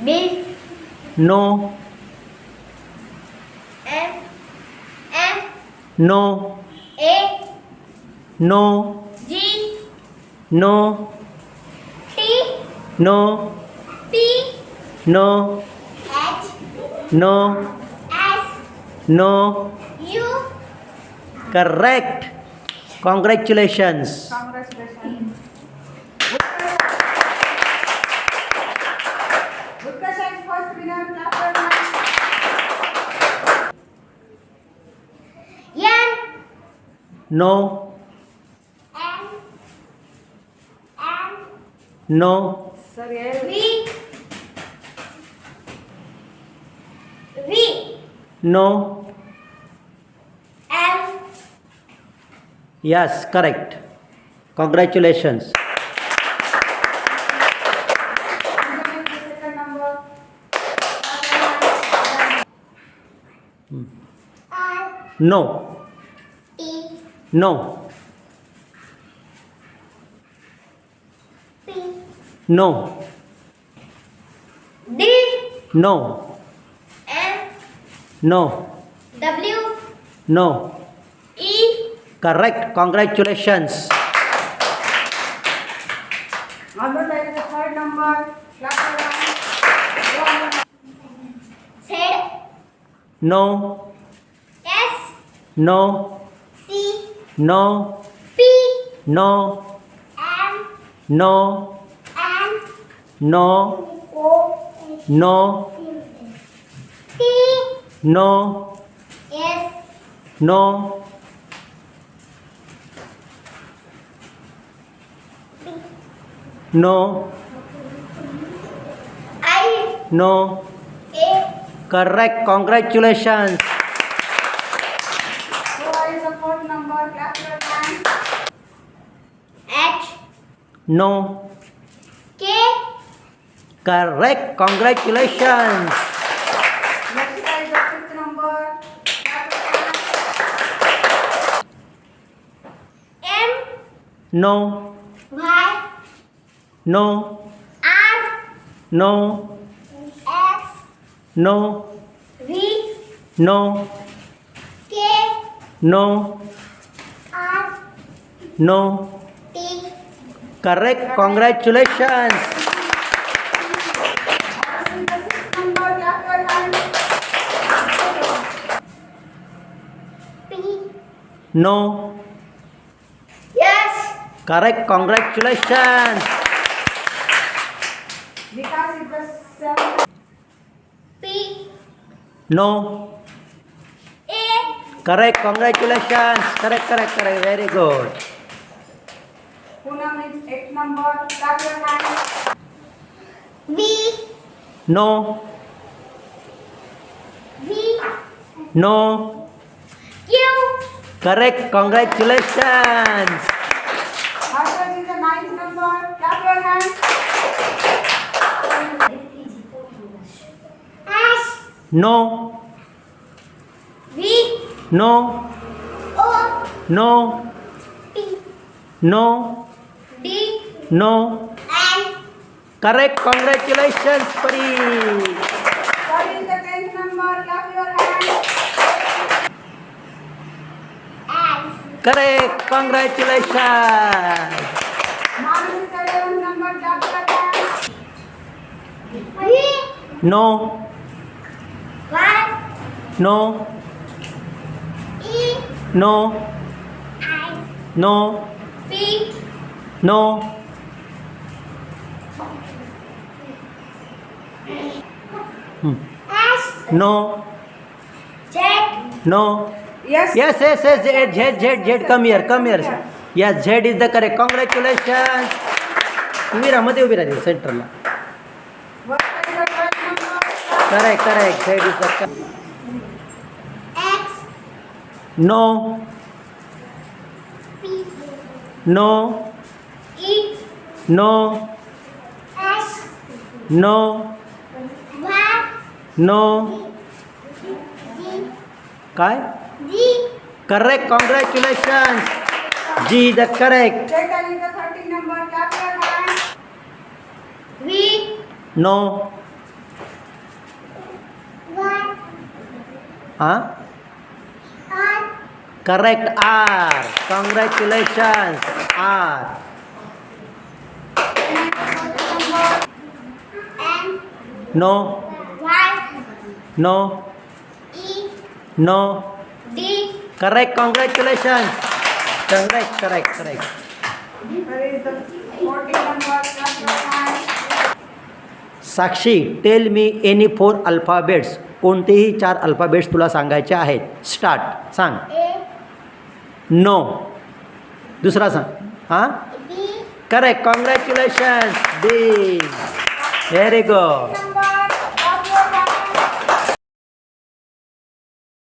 B. No. M. M. No. A. No. G. No. T. No. P. No. H. No. S. No. U. Correct. Congratulations. Congratulations. Good questions. First winner, clap your hands. N. No. N. N. No. Sir, L. V. V. No. L. Yes, correct. Congratulations. Second number. R. No. T. No. P. No. D. No. M. No. W. No. E. Correct. Congratulations. Number like the third number. Clap your hands. Z. No. S. No. C. No. P. No. M. No. N. No. O. No. P. No. S. No. No. I. No. A. Correct. Congratulations. So what is the fourth number? Clap your hands. H. No. K. Correct. Congratulations. Next is the fifth number. Clap your hands. M. No. Y. No. R. No. S. No. V. No. K. No. R. No. T. Correct. Congratulations. What is the sixth number? Clap your hands. P. No. Yes. Correct. Congratulations. Vikas is the seventh. P. No. A. Correct. Congratulations. Correct. Very good. Poonam is eighth number. Clap your hands. V. No. V. No. Q. Correct. Congratulations. Harshad is the ninth number. Clap your hands. S. No. V. No. O. No. P. No. D. No. N. Correct. Congratulations, Pari. What is the tenth number? Clap your hands. S. Correct. Congratulations. Manu is the eleventh number. Clap your hands. V. No. Y. No. E. No. I. No. P. No. S. No. Z. No. Yes. Yes. Z. Come here. Yes, Z is the correct. Congratulations. मध्ये उभी राहते सेंटरला. What is the twelfth number? Correct. Z is the correct. X. No. P. No. E. No. S. No. Y. No. D. काय? D. Correct. Congratulations. G is the correct. Chetan is the 13th number. Clap your hands. V. No. हां R. Correct R congratulations R N. No Y. No E. No D. Correct congratulations correct Where is the 14 number? Class number 5. Sakshi tell me any 4 alphabets कोणतेही 4 alphabets तुला सांगायचे आहेत start सांग A. No दुसरा सांग हां B. Correct congratulations D very good